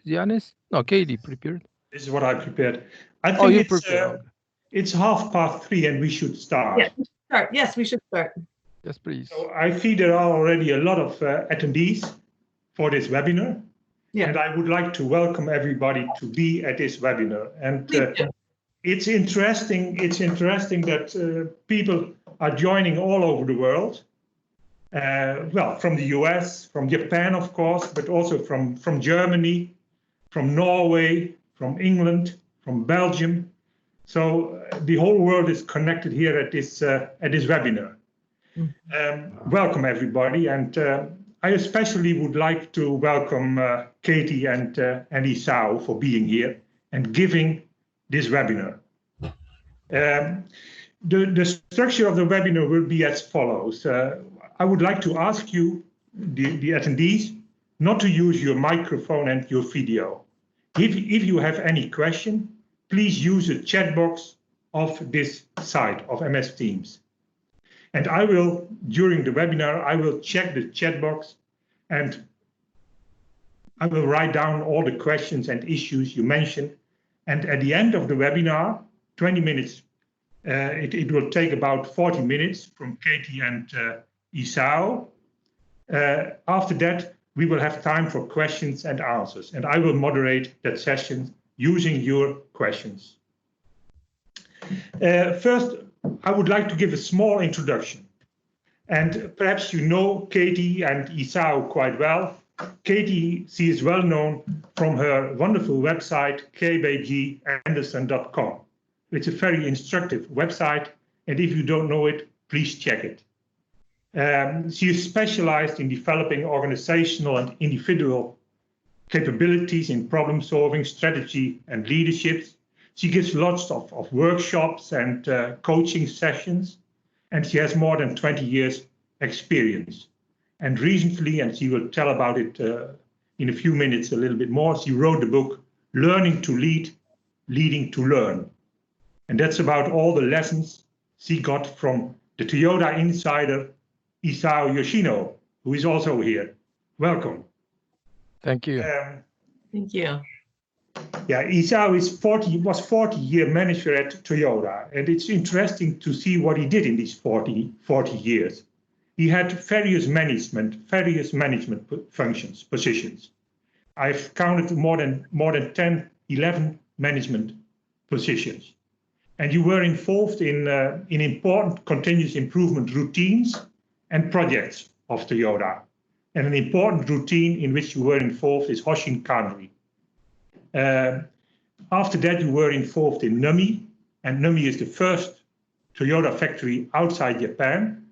Jannes? No, Katie prepared. This is what I prepared. I Oh, think you prepared. it's 3:30 and we should start. Yeah, start. Yes, we should start. Yes, please. So I see there are already a lot of attendees for this webinar. Yeah. And I would like to welcome everybody to be at this webinar. And it's interesting. It's interesting that people are joining all over the world. Well, from the US, from Japan, of course, but also from Germany, from Norway, from England, from Belgium. So the whole world is connected here at this webinar. Welcome, everybody. And I especially would like to welcome Katie and Isao for being here and giving this webinar. The structure of the webinar will be as follows. I would like to ask you, the attendees, not to use your microphone and your video. If you have any question, please use the chat box of this site of MS Teams. And I will, during the webinar, I will check the chat box and I will write down all the questions and issues you mentioned. And at the end of the webinar, 20 minutes, it will take about 40 minutes from Katie and Isao. After that, we will have time for questions and answers, and I will moderate that session using your questions. First, I would like to give a small introduction. And perhaps you know Katie and Isao quite well. Katie, she is well known from her wonderful website, kbganderson.com. It's a very instructive website, and if you don't know it, please check it. She is specialized in developing organizational and individual capabilities in problem solving, strategy, and leadership. She gives lots of workshops and coaching sessions, and she has more than 20 years experience. And recently, and she will tell about it in a few minutes a little bit more, she wrote the book, Learning to Lead, Leading to Learn. And that's about all the lessons she got from the Toyota insider, Isao Yoshino, who is also here. Welcome. Thank you. Thank you. Yeah, Isao was 40-year manager at Toyota, and it's interesting to see what he did in these 40 years. He had various management functions, positions. I've counted more than 10, 11 management positions. And you were involved in important continuous improvement routines and projects of Toyota. And an important routine in which you were involved is Hoshin Kanri. After that, you were involved in NUMMI, and NUMMI is the first Toyota factory outside Japan.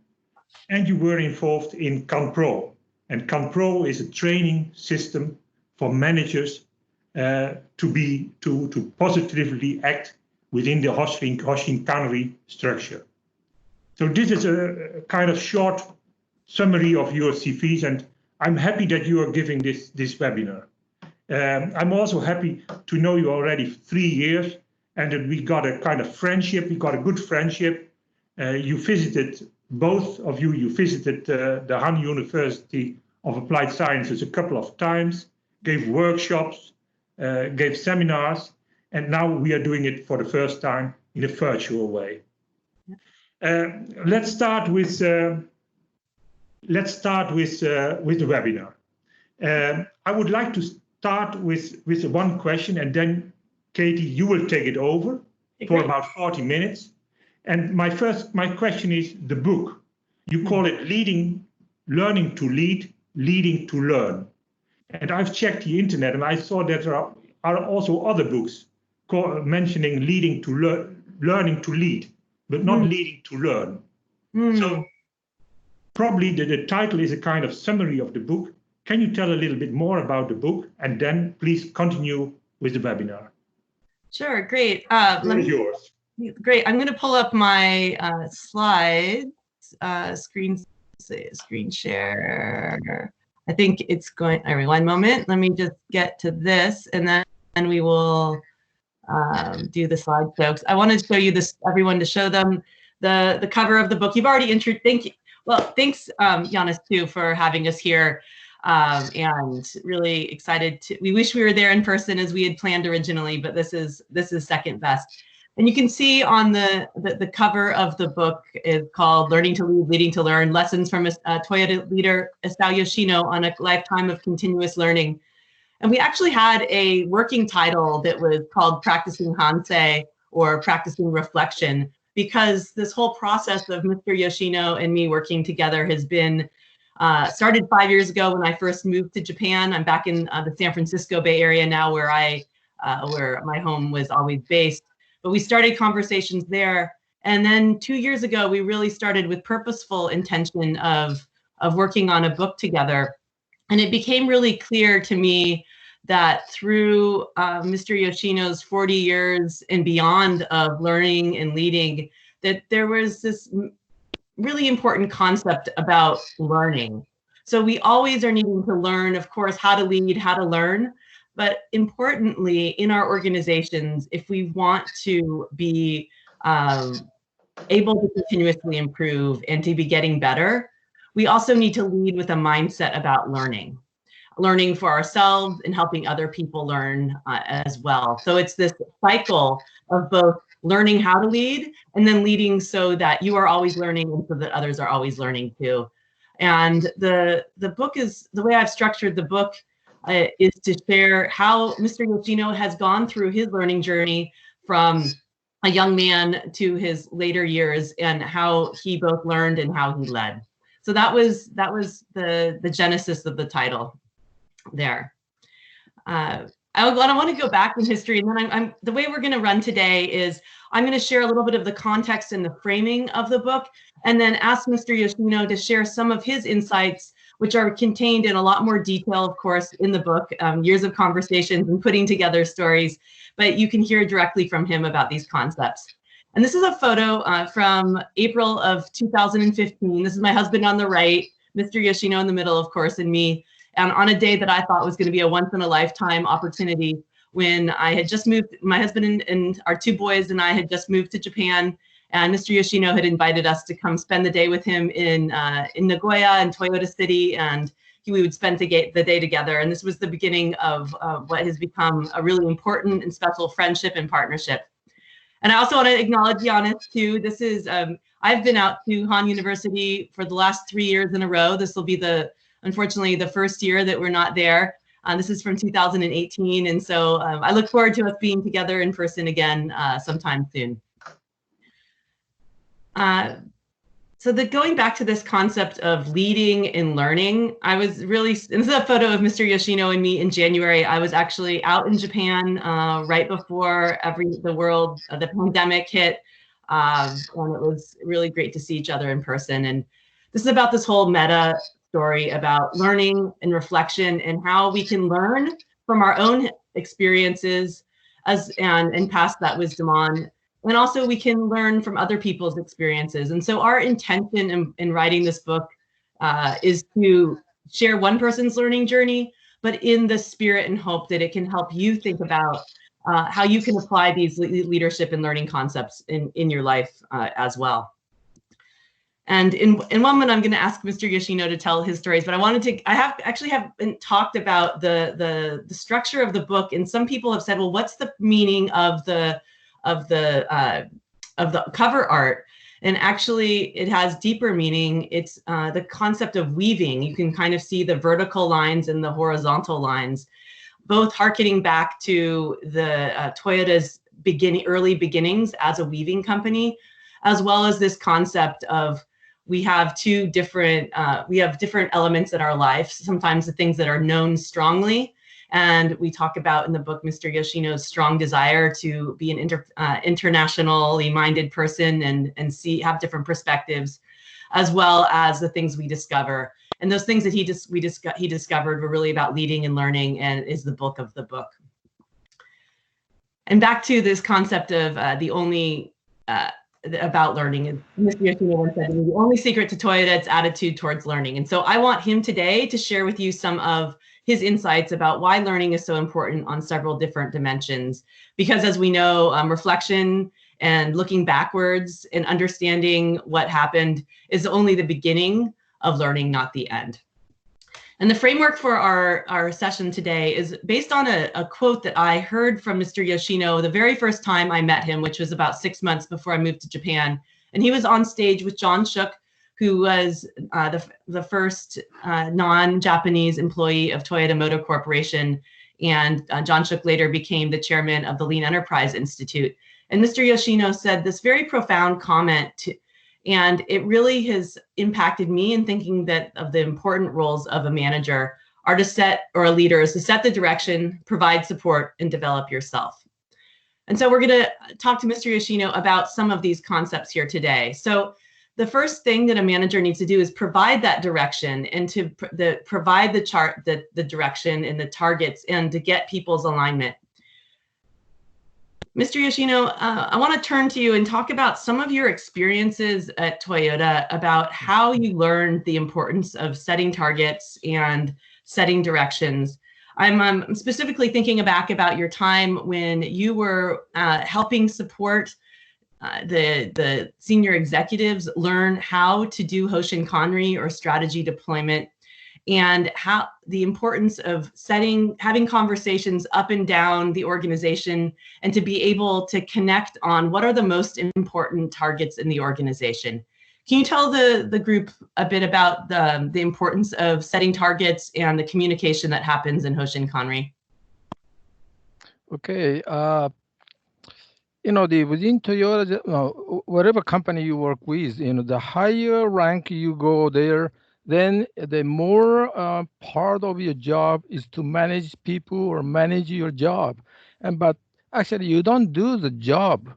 And you were involved in CANPRO. And CANPRO is a training system for managers to positively act within the Hoshin Kanri structure. So this is a kind of short summary of your CVs, and I'm happy that you are giving this webinar. I'm also happy to know you already 3 years, and that we got a kind of friendship. We got a good friendship. You visited, both of you, you visited the HAN University of Applied Sciences a couple of times, gave workshops, gave seminars, and now we are doing it for the first time in a virtual way. Let's start with the webinar. I would like to start with one question, and then Katie, you will take it over for about 40 minutes. And my question is the book. You call it Learning to Lead, Leading to Learn. And I've checked the internet, and I saw that there are also other books mentioning learning to lead, but not leading to learn. So probably the title is a kind of summary of the book. Can you tell a little bit more about the book, and then please continue with the webinar? Sure, great. Yours. Great. I'm going to pull up my slides, screen share. I think it's going. All right, one moment. Let me just get to this, and then we will do the slideshow. I wanted to show you this, everyone, to show them the cover of the book. You've already introduced. Thank you. Well, thanks, Jannes, too, for having us here. and really excited to, we wish we were there in person as we had planned originally, but this is second best. And you can see on the cover of the book is called Learning to Lead, Leading to Learn, Lessons from Toyota Leader Isao Yoshino on a Lifetime of Continuous Learning. And we actually had a working title that was called Practicing Hansei, or Practicing Reflection, because this whole process of Mr. Yoshino and me working together has been started 5 years ago when I first moved to Japan. I'm back in the San Francisco Bay Area now, where where my home was always based. But we started conversations there. And then 2 years ago, we really started with purposeful intention of working on a book together. And it became really clear to me that through Mr. Yoshino's 40 years and beyond of learning and leading, that there was this really important concept about learning. So we always are needing to learn, of course, how to lead, how to learn. But importantly, in our organizations, if we want to be able to continuously improve and to be getting better, we also need to lead with a mindset about learning for ourselves and helping other people learn as well. So it's this cycle of both learning how to lead and then leading so that you are always learning and so that others are always learning too. And the book is, the way I've structured the book is to share how Mr. Yoshino has gone through his learning journey from a young man to his later years and how he both learned and how he led. So that was the genesis of the title there. I want to go back in history, and then the way we're going to run today is I'm going to share a little bit of the context and the framing of the book, and then ask Mr. Yoshino to share some of his insights, which are contained in a lot more detail, of course, in the book, years of conversations and putting together stories, but you can hear directly from him about these concepts. And this is a photo from April of 2015. This is my husband on the right, Mr. Yoshino in the middle, of course, and me. And on a day that I thought was going to be a once-in-a-lifetime opportunity, when I had just moved, my husband and our two boys and I had just moved to Japan, and Mr. Yoshino had invited us to come spend the day with him in Nagoya and Toyota City, and we would spend the day together. And this was the beginning of what has become a really important and special friendship and partnership. And I also want to acknowledge Jannes too. This is, I've been out to Han University for the last 3 years in a row. This will be unfortunately, the first year that we're not there. This is from 2018. And so I look forward to us being together in person again sometime soon. So going back to this concept of leading and learning, I was really, and this is a photo of Mr. Yoshino and me in January. I was actually out in Japan right before the pandemic hit. And it was really great to see each other in person. And this is about this whole meta story about learning and reflection and how we can learn from our own experiences and pass that wisdom on. And also we can learn from other people's experiences. And so our intention in writing this book is to share one person's learning journey, but in the spirit and hope that it can help you think about how you can apply these leadership and learning concepts in your life as well. And in one moment, I'm going to ask Mr. Yoshino to tell his stories, but I haven't talked about the structure of the book. And some people have said, well, what's the meaning of the cover art? And actually, it has deeper meaning. It's the concept of weaving. You can kind of see the vertical lines and the horizontal lines, both hearkening back to the Toyota's early beginnings as a weaving company, as well as this concept of we have different elements in our life, sometimes the things that are known strongly. And we talk about in the book, Mr. Yoshino's strong desire to be an internationally minded person and have different perspectives, as well as the things we discover. And those things that he discovered were really about leading and learning, and is the book of the book. And back to this concept of about learning. And Mr. Yoshino once said, the only secret to Toyota is attitude towards learning. And so I want him today to share with you some of his insights about why learning is so important on several different dimensions. Because as we know, reflection and looking backwards and understanding what happened is only the beginning of learning, not the end. And the framework for our session today is based on a quote that I heard from Mr. Yoshino the very first time I met him, which was about 6 months before I moved to Japan. And he was on stage with John Shook, who was the first non-Japanese employee of Toyota Motor Corporation. And John Shook later became the chairman of the Lean Enterprise Institute. And Mr. Yoshino said this very profound comment, and it really has impacted me in thinking that of the important roles of a manager are to set, or a leader is to set the direction, provide support, and develop yourself. And so we're going to talk to Mr. Yoshino about some of these concepts here today. So the first thing that a manager needs to do is provide that direction, and to provide the chart, the direction and the targets, and to get people's alignment. Mr. Yoshino, I want to turn to you and talk about some of your experiences at Toyota, about how you learned the importance of setting targets and setting directions. I'm specifically thinking back about your time when you were helping support the senior executives learn how to do Hoshin Kanri, or strategy deployment, and how the importance of having conversations up and down the organization, and to be able to connect on what are the most important targets in the organization. Can you tell the group a bit about the importance of setting targets and the communication that happens in Hoshin Kanri? Okay. Within Toyota, whatever company you work with, the higher rank you go there, then the more part of your job is to manage people or manage your job. But actually, you don't do the job,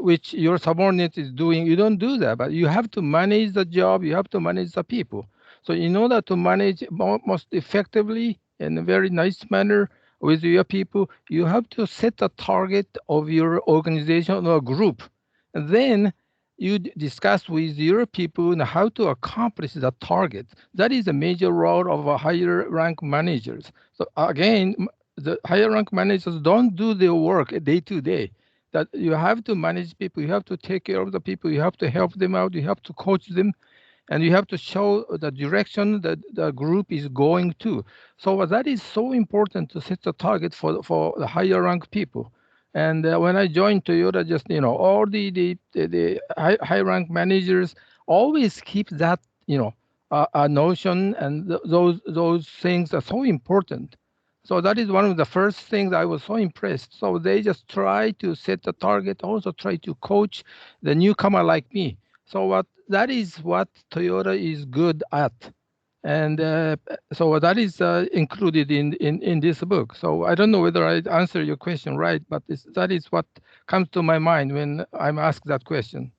which your subordinate is doing. You don't do that, but you have to manage the job. You have to manage the people. So in order to manage most effectively in a very nice manner with your people, you have to set the target of your organization or group. And then you discuss with your people on how to accomplish the target. That is a major role of a higher rank managers. So again, the higher rank managers don't do their work day to day. That you have to manage people, you have to take care of the people, you have to help them out, you have to coach them, and you have to show the direction that the group is going to. So that is so important to set the target for the higher rank people. And when I joined Toyota, just all the high rank managers always keep that a notion, and those things are so important. So that is one of the first things I was so impressed. So they just try to set the target, also try to coach the newcomer like me. So that is what Toyota is good at. And so that is included in this book. So I don't know whether I answer your question right, but that is what comes to my mind when I'm asked that question.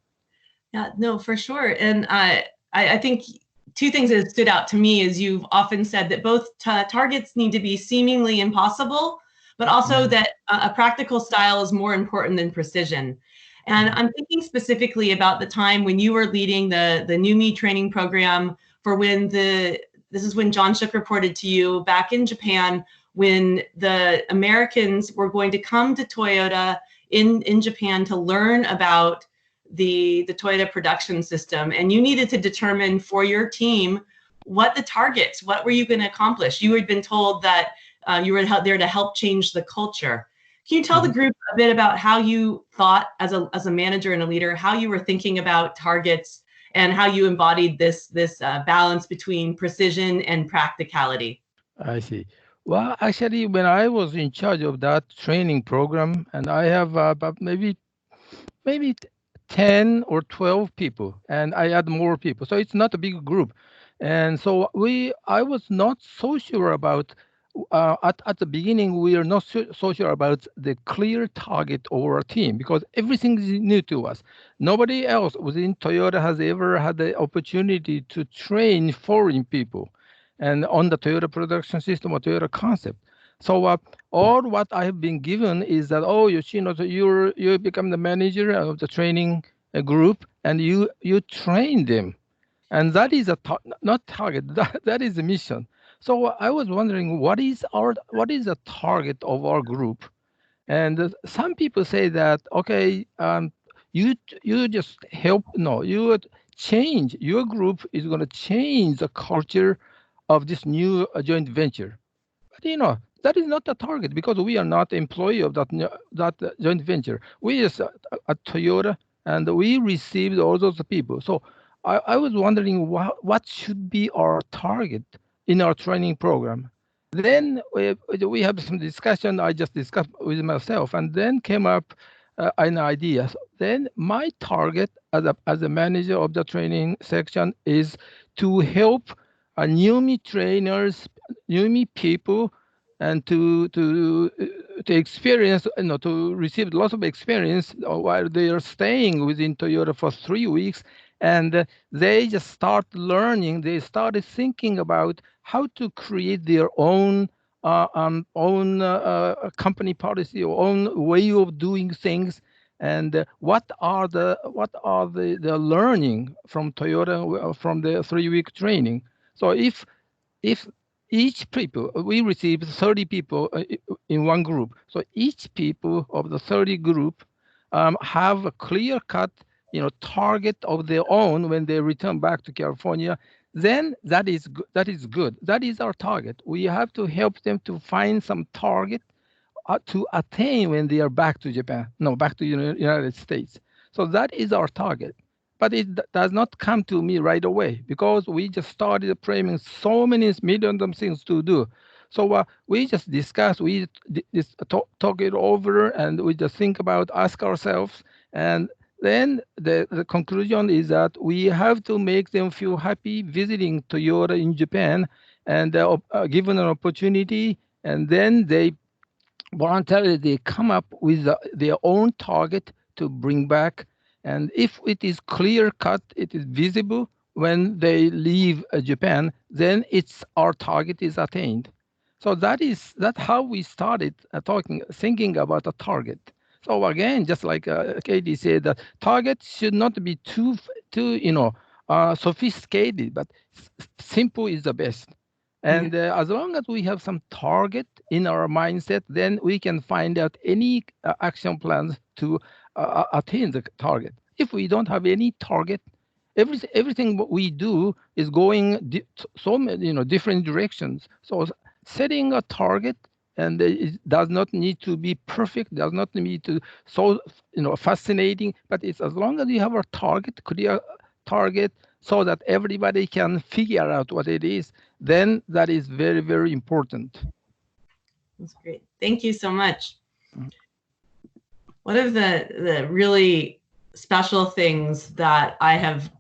Yeah, no, for sure. And I think two things that stood out to me is you've often said that both targets need to be seemingly impossible, but also that a practical style is more important than precision. And I'm thinking specifically about the time when you were leading the New Me training program for this is when John Shook reported to you back in Japan, when the Americans were going to come to Toyota in Japan to learn about the Toyota production system. And you needed to determine for your team what the targets, what were you going to accomplish? You had been told that you were there to help change the culture. Can you tell the group a bit about how you thought as a manager and a leader, how you were thinking about targets and how you embodied this balance between precision and practicality? I see. Well, actually, when I was in charge of that training program, and I have about maybe 10 or 12 people, and I add more people. So it's not a big group. And so I was not so sure about, at the beginning, we are not so sure about the clear target of our team, because everything is new to us. Nobody else within Toyota has ever had the opportunity to train foreign people and on the Toyota production system or Toyota concept. So all what I have been given is that, oh, Yoshino, so you become the manager of the training group, and you train them. And that is not target, that is the mission. So I was wondering, what is the target of our group? And some people say that, okay, you just help. No, you would change. Your group is going to change the culture of this new joint venture. But that is not the target because we are not employee of that joint venture. We is at Toyota, and we received all those people. So I was wondering what should be our target in our training program. Then we have some discussion. I just discussed with myself, and then came up an idea. So then my target as a manager of the training section is to help newbie trainers, newbie people, and to experience, to receive lots of experience while they are staying within Toyota for 3 weeks, and they just start learning. They started thinking about how to create their own company policy or own way of doing things, and what are the learning from Toyota from the 3-week training. So if each people, we received 30 people in one group. So each people of the 30 group have a clear-cut, target of their own when they return back to California. Then that is good. That is our target. We have to help them to find some target to attain when they are back to Japan. No, back to United States. So that is our target. But it does not come to me right away because we just started framing so many millions of things to do. So we just discuss, we just talk it over, and we just think about, ask ourselves, and then the conclusion is that we have to make them feel happy visiting Toyota in Japan, and given an opportunity, and then they voluntarily come up with their own target to bring back. And if it is clear-cut, it is visible when they leave Japan, then our target is attained. So that's how we started thinking about a target. So again, just like Katie said, that target should not be too sophisticated, but simple is the best. And as long as we have some target in our mindset, then we can find out any action plans to attain the target. If we don't have any target, everything what we do is going so many different directions. So setting a target, and it does not need to be perfect, does not need to fascinating, but it's as long as you have a target, clear target, so that everybody can figure out what it is, then that is very, very important. That's great. Thank you so much. One of the really special things that I have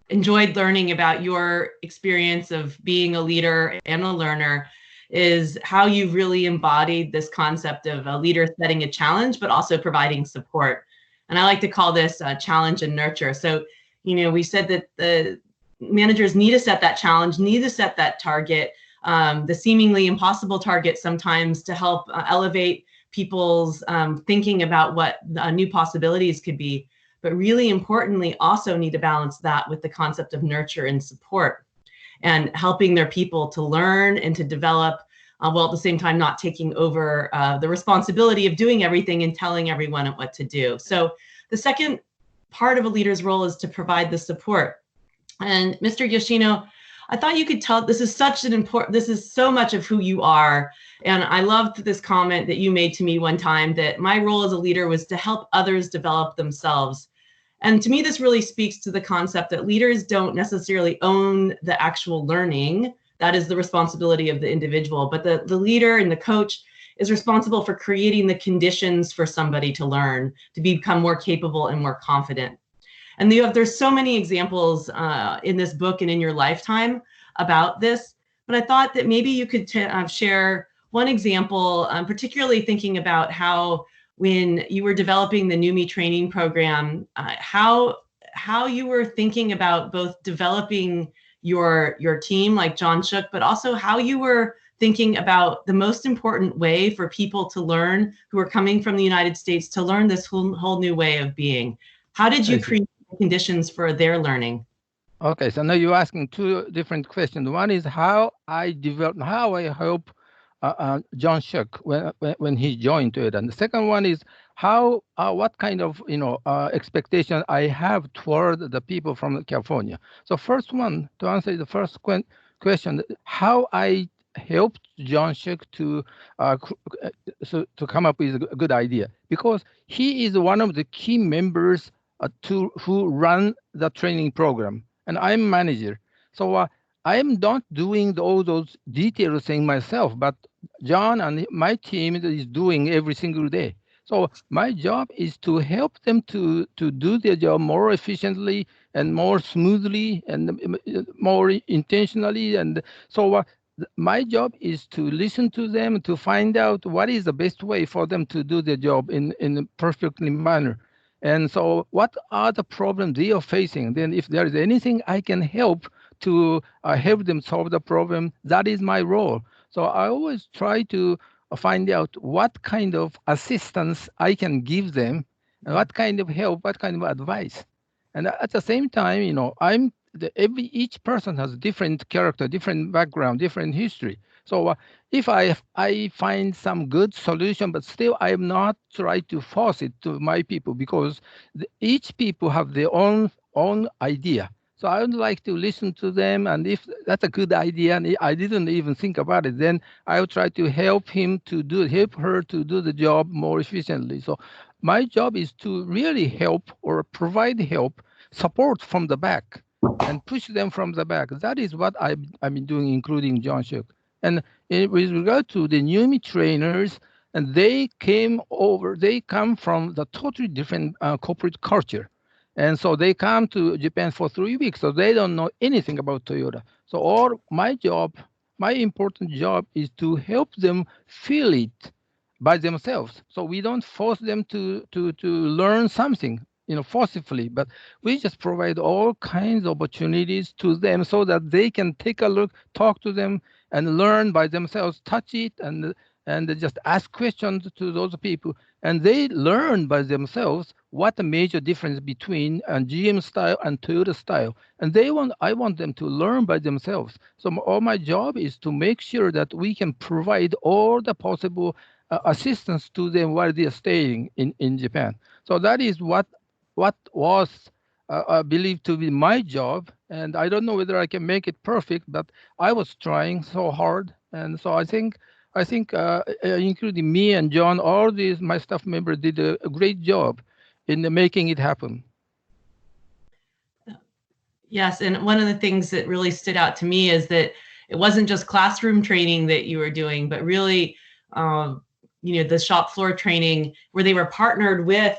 enjoyed learning about your experience of being a leader and a learner is how you really embodied this concept of a leader setting a challenge, but also providing support. And I like to call this challenge and nurture. So, we said that the managers need to set that challenge, need to set that target, the seemingly impossible target sometimes, to help elevate people's thinking about what new possibilities could be. But really importantly, also need to balance that with the concept of nurture and support, and helping their people to learn and to develop, while at the same time not taking over the responsibility of doing everything and telling everyone what to do. So the second part of a leader's role is to provide the support. And Mr. Yoshino, I thought you could tell, this is so much of who you are. And I loved this comment that you made to me one time, that my role as a leader was to help others develop themselves. And to me, this really speaks to the concept that leaders don't necessarily own the actual learning. That is the responsibility of the individual, but the leader and the coach is responsible for creating the conditions for somebody to learn, to become more capable and more confident. And there's so many examples in this book and in your lifetime about this, but I thought that maybe you could share one example, particularly thinking about how when you were developing the NUMI training program, how you were thinking about both developing your team like John Shook, but also how you were thinking about the most important way for people to learn who are coming from the United States to learn this whole new way of being. How did you create conditions for their learning? Okay, so now you're asking two different questions. One is how I help John Shook when he joined Toyota, and the second one is how what kind of expectation I have toward the people from California. So first one, to answer the first question how I helped John Shek to to come up with a good idea, because he is one of the key members who run the training program, and I'm manager. So I am not doing all those detailed things myself, but John and my team is doing every single day. So my job is to help them to do their job more efficiently and more smoothly and more intentionally. And so my job is to listen to them to find out what is the best way for them to do their job in a perfectly manner. And so what are the problems they are facing? Then if there is anything I can help them solve the problem, that is my role. So I always try to find out what kind of assistance I can give them, and what kind of help, what kind of advice. And at the same time, each person has different character, different background, different history. So if I find some good solution, but still I am not try to force it to my people, because each people have their own idea. So I would like to listen to them, and if that's a good idea, and I didn't even think about it, then I will try to help her to do the job more efficiently. So my job is to really help or provide help, support from the back, and push them from the back. That is what I've been doing, including John Shook. And with regard to the newbie trainers, and they come from the totally different corporate culture. And so they come to Japan for 3 weeks, so they don't know anything about Toyota. So my important job is to help them feel it by themselves. So we don't force them to learn something, forcibly, but we just provide all kinds of opportunities to them so that they can take a look, talk to them, and learn by themselves, touch it, and just ask questions to those people. And they learn by themselves what the major difference between GM style and Toyota style. And I want them to learn by themselves. So all my job is to make sure that we can provide all the possible assistance to them while they are staying in Japan. So that is what was believed to be my job. And I don't know whether I can make it perfect, but I was trying so hard. And so I think including me and John, all these my staff members did a great job in making it happen. Yes, and one of the things that really stood out to me is that it wasn't just classroom training that you were doing, but really, the shop floor training where they were partnered with,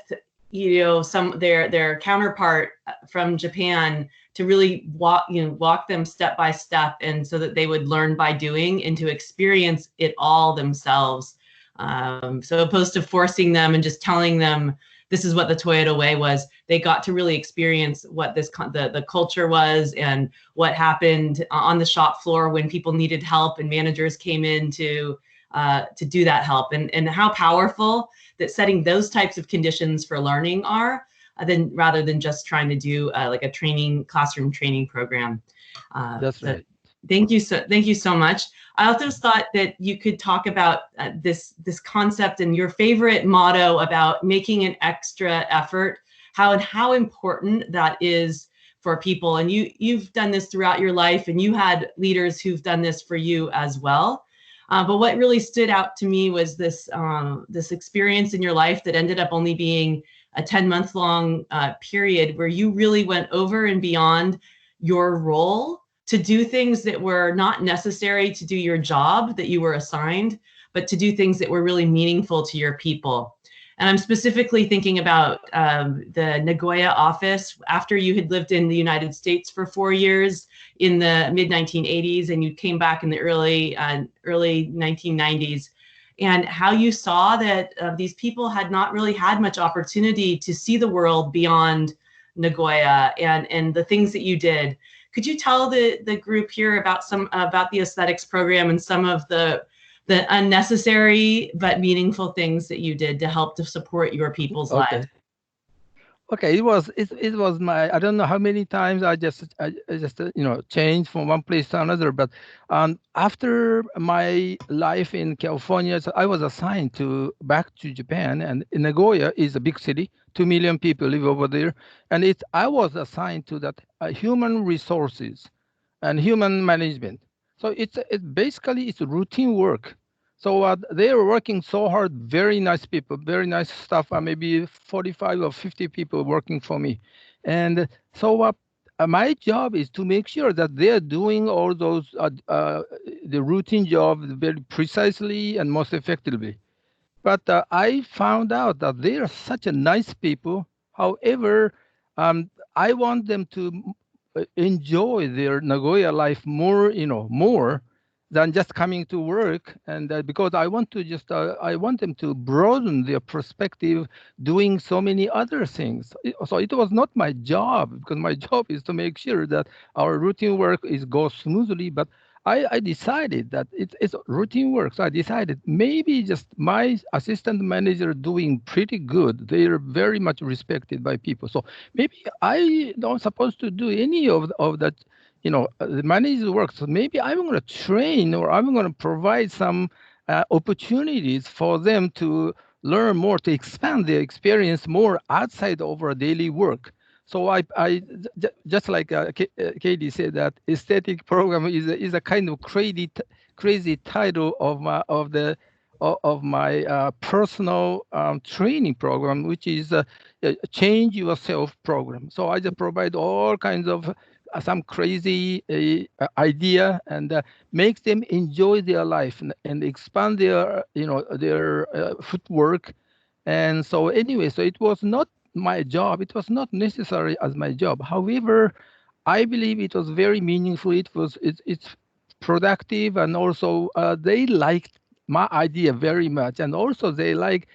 some their counterpart from Japan to really walk them step by step, and so that they would learn by doing and to experience it all themselves. So opposed to forcing them and just telling them this is what the Toyota way was, they got to really experience what the culture was and what happened on the shop floor when people needed help and managers came in to do that help, and how powerful that setting those types of conditions for learning are, rather than just trying to do like a classroom training program. That's right. Thank you so much. I also thought that you could talk about this concept and your favorite motto about making an extra effort, how important that is for people. And you've done this throughout your life, and you had leaders who've done this for you as well. But what really stood out to me was this experience in your life that ended up only being a 10-month long period where you really went over and beyond your role to do things that were not necessary to do your job that you were assigned, but to do things that were really meaningful to your people. And I'm specifically thinking about the Nagoya office after you had lived in the United States for 4 years in the mid-1980s, and you came back in the early 1990s, and how you saw that these people had not really had much opportunity to see the world beyond Nagoya and the things that you did. Could you tell the group here about the aesthetics program and some of the unnecessary but meaningful things that you did to help to support your people's lives? Okay, it was my, I don't know how many times I just changed from one place to another, but after my life in California, so I was assigned back to Japan, and Nagoya is a big city, 2 million people live over there, and I was assigned to that human resources and human management. So basically it's routine work. So they are working so hard. Very nice people, very nice stuff. Maybe 45 or 50 people working for me, and so my job is to make sure that they are doing all those the routine job very precisely and most effectively. But I found out that they are such a nice people. However, I want them to enjoy their Nagoya life more, more than just coming to work. And because I want them to broaden their perspective, doing so many other things. So it was not my job, because my job is to make sure that our routine work goes smoothly. But I decided that it's routine work. So I decided maybe just my assistant manager doing pretty good. They are very much respected by people. So maybe I don't supposed to do any of that, the manager work. So maybe I'm going to train, or I'm going to provide some opportunities for them to learn more, to expand their experience more outside of our daily work. So just like Katie said, that aesthetic program is a kind of crazy title of my personal training program, which is a change yourself program. So I just provide all kinds of some crazy idea, and makes them enjoy their life, and expand their footwork. And so anyway, so it was not my job. It was not necessary as my job. However, I believe it was very meaningful. It's productive, and also they liked my idea very much. And also they like,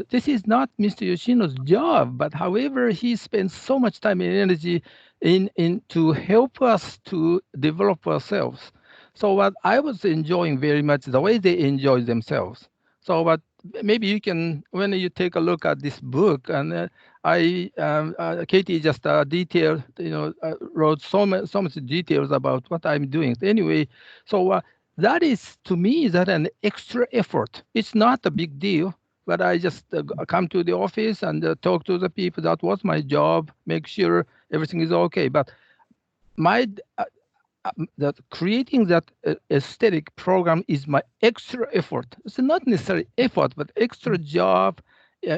this is not Mr. Yoshino's job, but however, he spends so much time and energy in to help us to develop ourselves. So what I was enjoying very much the way they enjoy themselves. So what maybe you can, when you take a look at this book, and Katie just detailed, wrote so much details about what I'm doing. Anyway, so that is, to me, that an extra effort. It's not a big deal, but I just come to the office and talk to the people. That was my job, make sure everything is okay. But my that creating that aesthetic program is my extra effort. It's not necessarily effort, but extra job,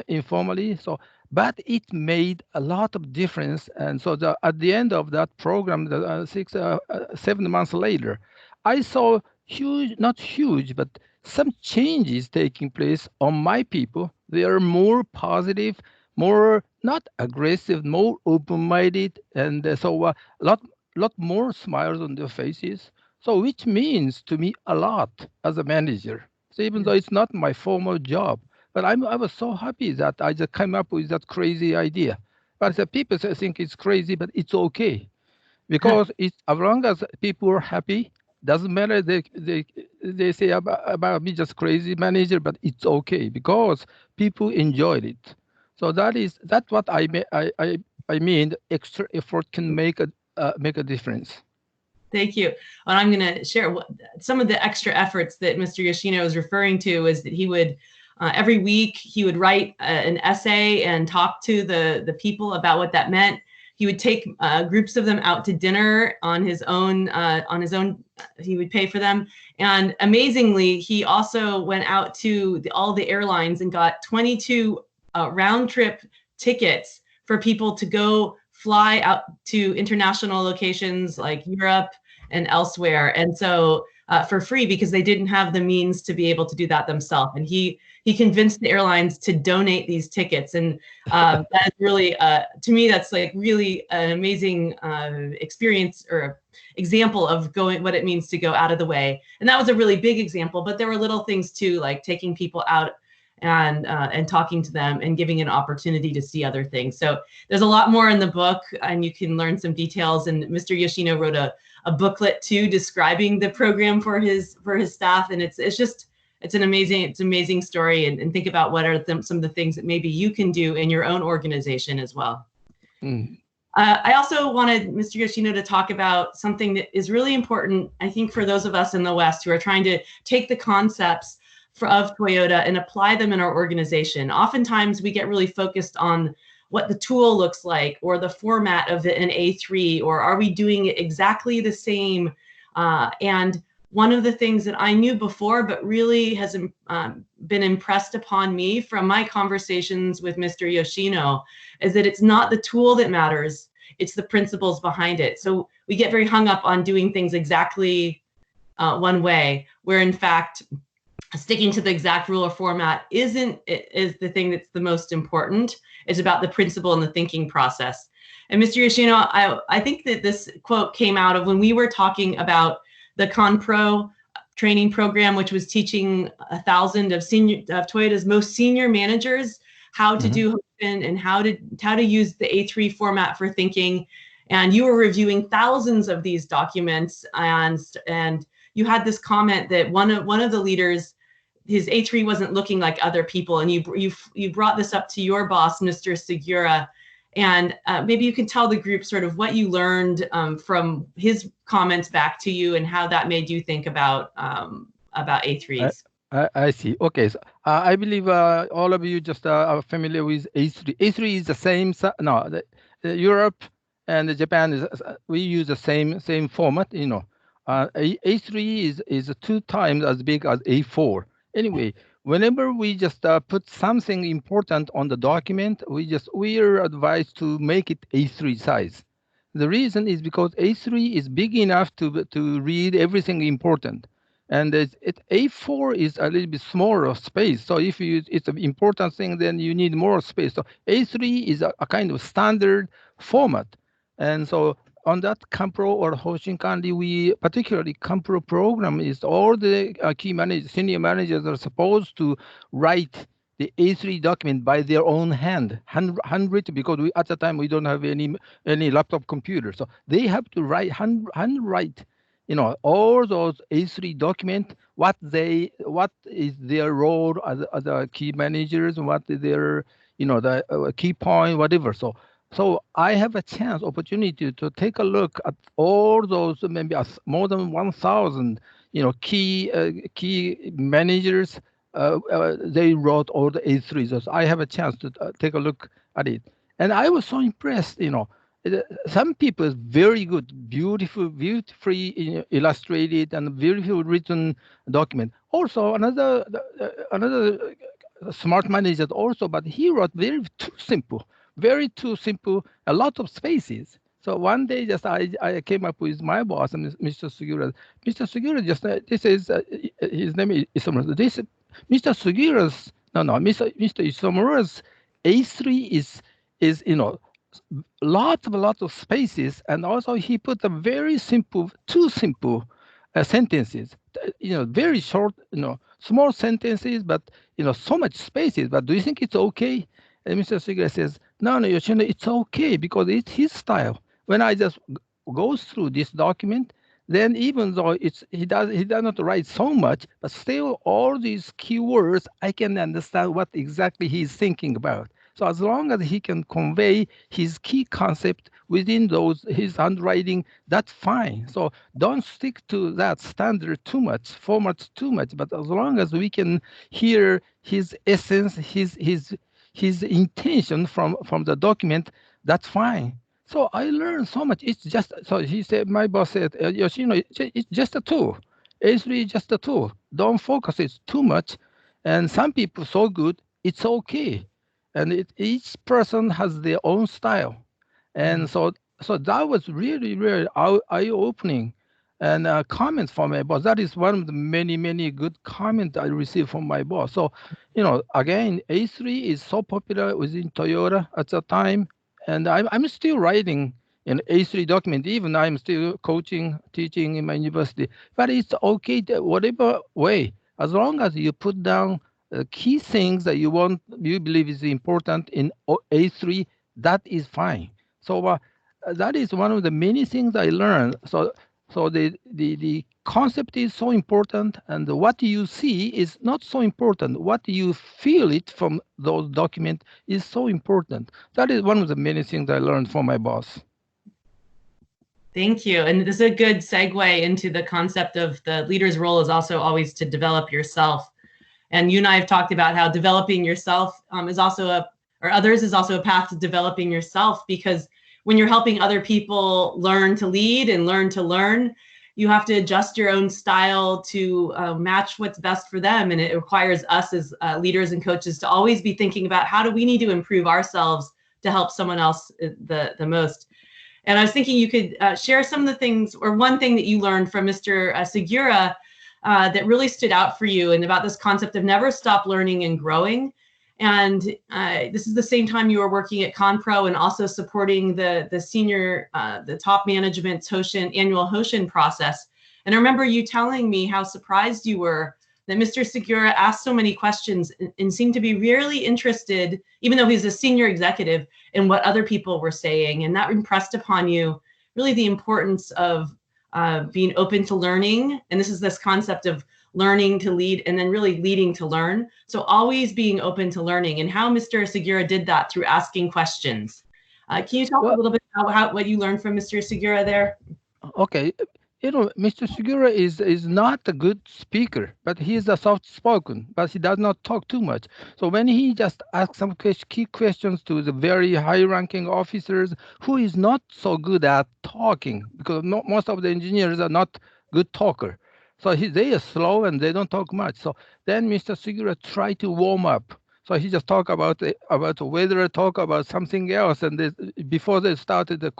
informally. So, but it made a lot of difference. And so at the end of that program, 7 months later, I saw huge, not huge, but some changes taking place on my people. They are more positive, more not aggressive, more open-minded, and so a lot more smiles on their faces. So which means to me a lot as a manager. So even though it's not my formal job, but I was so happy that I just came up with that crazy idea. But the people think it's crazy, but it's okay, because it's, as long as people are happy, doesn't matter they say about me just crazy manager, but it's okay because people enjoyed it. So that's what I mean. Extra effort can make a difference. Thank you. And I'm going to share some of the extra efforts that Mr. Yoshino is referring to. Is that he would every week he would write an essay and talk to the people about what that meant. He would take groups of them out to dinner on his own. He would pay for them. And amazingly, he also went out to all the airlines and got 22 round trip tickets for people to go fly out to international locations like Europe and elsewhere. And so for free, because they didn't have the means to be able to do that themselves. And he convinced the airlines to donate these tickets. And that is really, to me, that's like really an amazing experience or example of what it means to go out of the way. And that was a really big example, but there were little things too, like taking people out and talking to them and giving an opportunity to see other things. So there's a lot more in the book, and you can learn some details. And Mr. Yoshino wrote a booklet too, describing the program for his staff. And it's an amazing story. And think about what are some of the things that maybe you can do in your own organization as well. Mm. I also wanted Mr. Yoshino to talk about something that is really important, I think, for those of us in the West who are trying to take the concepts of Toyota and apply them in our organization. Oftentimes we get really focused on what the tool looks like or the format of an A3, or are we doing it exactly the same? And one of the things that I knew before, but really has been impressed upon me from my conversations with Mr. Yoshino, is that it's not the tool that matters, it's the principles behind it. So we get very hung up on doing things exactly one way, where in fact, sticking to the exact rule or format is the thing that's the most important. It's about the principle and the thinking process. And Mr. Yoshino, I think that this quote came out of when we were talking about the ConPro training program, which was teaching 1,000 of Toyota's most senior managers how to do Hoshin and how to use the A3 format for thinking. And you were reviewing thousands of these documents, and you had this comment that one of the leaders, his A3 wasn't looking like other people, and you brought this up to your boss, Mr. Segura. And maybe you can tell the group sort of what you learned from his comments back to you and how that made you think about A3s. I see. Okay, so I believe all of you just are familiar with A3. A3 is the same. No, Europe and Japan we use the same format. You know, A3 is 2 times as big as A4. Anyway, whenever we just put something important on the document, we are advised to make it A3 size. The reason is because A3 is big enough to read everything important, and A4 is a little bit smaller of space. So if it's an important thing, then you need more space. So A3 is a kind of standard format, and so on that ConPro or Hoshin Kanri, we particularly ConPro program is all the key managers, senior managers are supposed to write the A3 document by their own handwritten, because at the time we don't have any laptop computer, so they have to handwrite, you know, all those A3 document. What is their role as a key managers, what is their, you know, the key point, whatever. So I have a opportunity to take a look at all those, maybe more than 1,000, you know, key managers. They wrote all the A3s. So I have a chance to take a look at it, and I was so impressed. You know, some people very good, beautifully illustrated and beautiful written document. Also another smart manager also, but he wrote very too simple, a lot of spaces. So one day, just I came up with my boss, Mr. Sugura. Mr. Sugura this is his name is Isomura. This Mr. Sugura's Mr. Isomura's A3 is you know, lots of spaces, and also he put a very too simple sentences. You know, very short, you know, small sentences, but you know, so much spaces. But do you think it's okay? And Mr. Sugura says, no, Yoshino, it's okay, because it's his style. When I just go through this document, then even though he does not write so much, but still all these keywords, I can understand what exactly he's thinking about. So as long as he can convey his key concept within his handwriting, that's fine. So don't stick to that standard too much, formats too much, but as long as we can hear his essence, his intention from the document, that's fine. So I learned so much. It's just, so he said, my boss said, Yoshino, it's just a tool. A3 is just a tool. Don't focus it too much. And some people so good, it's okay. And each person has their own style. And so that was really, really eye-opening. And comments from my boss. That is one of the many good comments I received from my boss. So, you know, again, A3 is so popular within Toyota at the time, and I'm still writing an A3 document. Even I'm still teaching in my university. But it's okay, whatever way, as long as you put down key things that you believe is important in A3, that is fine. So that is one of the many things I learned. So the concept is so important, and what you see is not so important. What you feel it from those documents is so important. That is one of the many things I learned from my boss. Thank you. And this is a good segue into the concept of the leader's role is also always to develop yourself. And you and I have talked about how developing yourself is also a path to developing yourself, because when you're helping other people learn to lead and learn to learn, you have to adjust your own style to match what's best for them. And it requires us as leaders and coaches to always be thinking about how do we need to improve ourselves to help someone else the most. And I was thinking you could share some of the things, or one thing that you learned from Mr. Segura that really stood out for you, and about this concept of never stop learning and growing. And this is the same time you were working at ConPro and also supporting the senior, the top management's annual Hoshin process. And I remember you telling me how surprised you were that Mr. Segura asked so many questions and seemed to be really interested, even though he's a senior executive, in what other people were saying. And that impressed upon you really the importance of being open to learning. And this is this concept of learning to lead and then really leading to learn. So always being open to learning, and how Mr. Segura did that through asking questions. Can you talk a little bit about what you learned from Mr. Segura there? Okay. Mr. Segura is not a good speaker, but he is a soft-spoken, but he does not talk too much. So when he just asks some key questions to the very high-ranking officers who is not so good at talking, because most of the engineers are not good talker. So they are slow and they don't talk much. So then Mr. Segura tried to warm up. So he just talk about the weather, talk about something else, and before they started the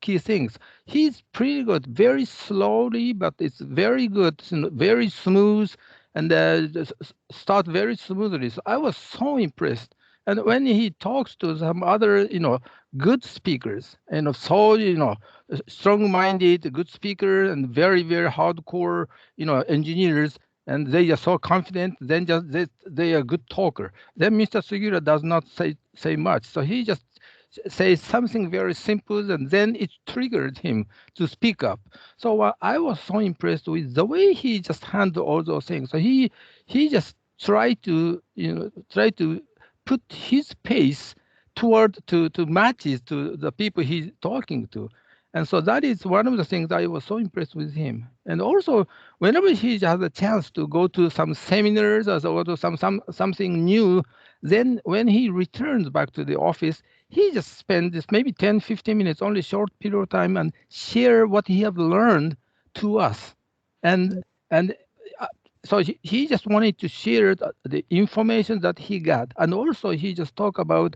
key things. He's pretty good, very slowly, but it's very good, very smooth, and start very smoothly. So I was so impressed. And when he talks to some other, good speakers, strong-minded, good speaker, and very, very hardcore, engineers, and they are so confident, then they are a good talker. Then Mr. Segura does not say much. So he just says something very simple, and then it triggered him to speak up. So I was so impressed with the way he just handled all those things. So he just tried to put his pace to matches to the people he's talking to. And so that is one of the things I was so impressed with him. And also, whenever he has a chance to go to some seminars or to something new, then when he returns back to the office, he just spends maybe 10, 15 minutes, only short period of time, and share what he have learned to us. And so he just wanted to share the information that he got. And also he just talked about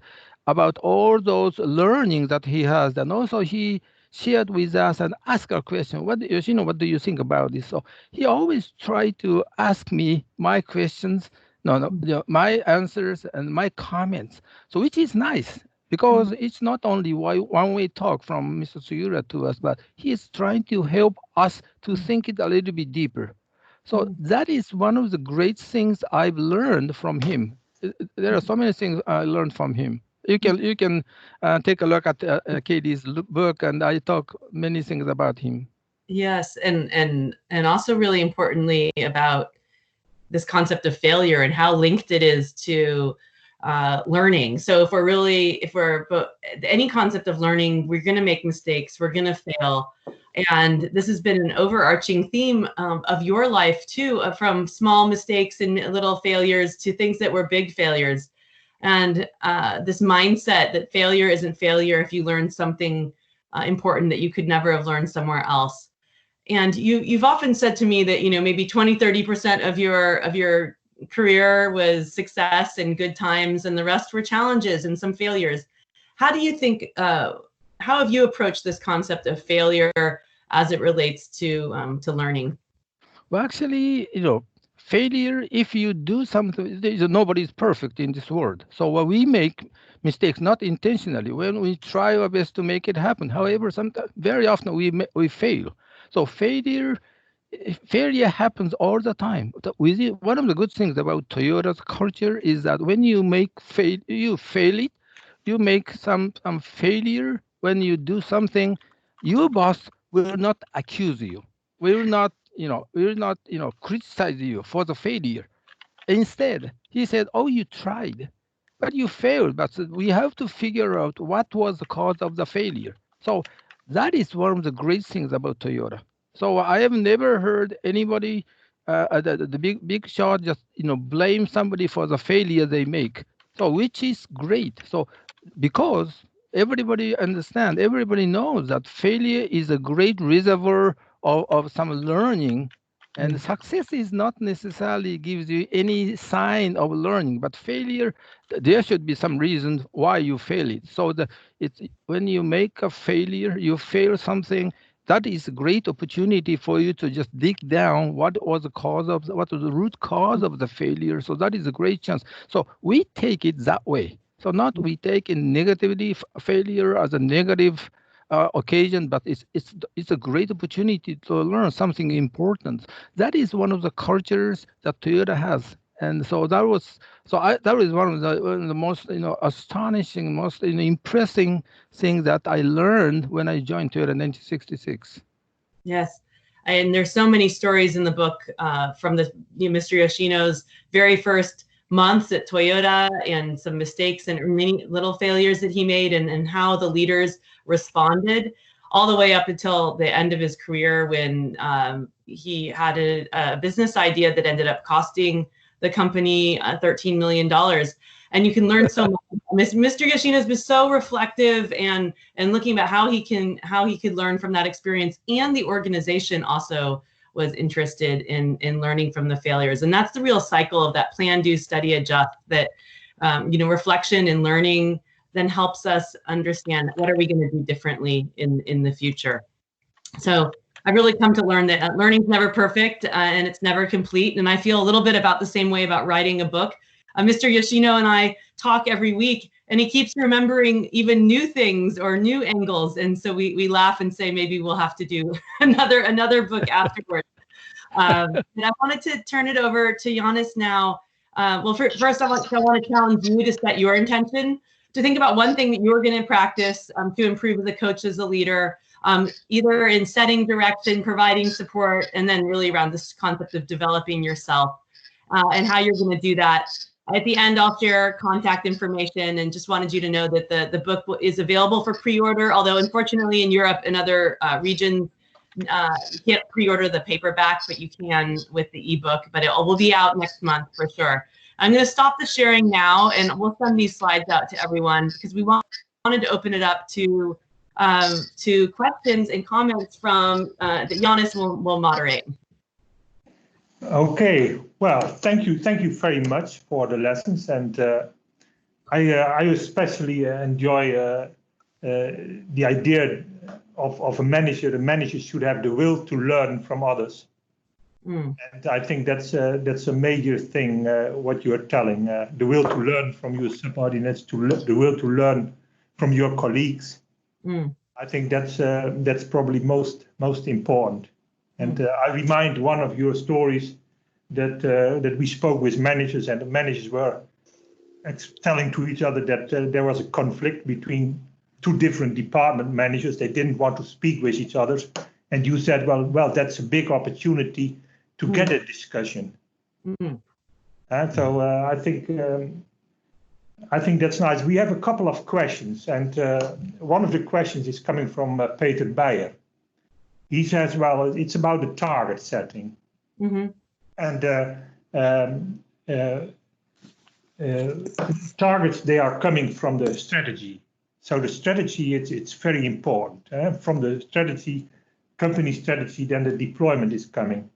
all those learnings that he has. And also he shared with us and asked a question. What do you think about this? So he always tried to ask me my questions, my answers and my comments. So which is nice, because it's not only one-way talk from Mr. Segura to us, but he is trying to help us to think it a little bit deeper. So that is one of the great things I've learned from him. There are so many things I learned from him. You can take a look at Katie's book, and I talk many things about him. Yes, and also really importantly about this concept of failure and how linked it is to learning. So if we're any concept of learning, we're going to make mistakes, we're going to fail. And this has been an overarching theme of your life too, from small mistakes and little failures to things that were big failures. And this mindset that failure isn't failure if you learn something important that you could never have learned somewhere else. And you've often said to me that, maybe 20-30% of your career was success and good times, and the rest were challenges and some failures. How do you think, how have you approached this concept of failure as it relates to learning? Well, actually, failure, if you do something, nobody is perfect in this world. So we make mistakes, not intentionally, when we try our best to make it happen. However, very often we fail. So failure happens all the time. One of the good things about Toyota's culture is that when you you fail it, you make some failure. When you do something, your boss will not accuse you. Will not criticize you for the failure. Instead, he said, "Oh, you tried, but you failed. But we have to figure out what was the cause of the failure." So that is one of the great things about Toyota. So I have never heard anybody, the big shot, just blame somebody for the failure they make. So which is great. So because everybody knows that failure is a great reservoir of some learning. And success is not necessarily gives you any sign of learning, but failure, there should be some reason why you fail it. So it's when you make a failure, you fail something, that is a great opportunity for you to just dig down what was the cause of, what was the root cause of the failure. So that is a great chance. So we take it that way. So not we take in negativity failure as a negative occasion, but it's a great opportunity to learn something important. That is one of the cultures that Toyota has, and so that was that was one of the most astonishing, most impressive thing that I learned when I joined Toyota in 1966. Yes, and there's so many stories in the book from Mr. Yoshino's very first months at Toyota, and some mistakes and many little failures that he made, and how the leaders responded, all the way up until the end of his career, when he had a business idea that ended up costing the company $13 million. And you can learn so much. Mr. Yoshino has been so reflective and looking at how he could learn from that experience, and the organization also was interested in learning from the failures. And that's the real cycle of that plan, do, study, adjust, that reflection and learning then helps us understand what are we going to do differently in the future. So I've really come to learn that learning is never perfect and it's never complete. And I feel a little bit about the same way about writing a book. Mr. Yoshino and I talk every week, and he keeps remembering even new things or new angles. And so we laugh and say, maybe we'll have to do another book afterwards. And I wanted to turn it over to Jannes now. Well, first I want to challenge you to set your intention, to think about one thing that you're going to practice to improve as a coach, as a leader, either in setting direction, providing support, and then really around this concept of developing yourself and how you're going to do that. At the end, I'll share contact information, and just wanted you to know that the book is available for pre-order, although unfortunately in Europe and other regions, you can't pre-order the paperback, but you can with the ebook, but it will be out next month for sure. I'm going to stop the sharing now, and we'll send these slides out to everyone, because we wanted to open it up to questions and comments from that Jannes will moderate. Okay, well, thank you very much for the lessons, and I especially enjoy the idea of a manager. The manager should have the will to learn from others, and I think that's a major thing. What you are telling, the will to learn from your subordinates, the will to learn from your colleagues. I think that's probably most important. And I remind one of your stories that we spoke with managers, and the managers were telling to each other that there was a conflict between two different department managers. They didn't want to speak with each other, and you said, well, that's a big opportunity to get a discussion. And so I think that's nice. We have a couple of questions, and one of the questions is coming from Peter Beyer. He says, well, it's about the target setting. And targets, they are coming from the strategy. So the strategy, it's very important. From the strategy, company strategy, then the deployment is coming.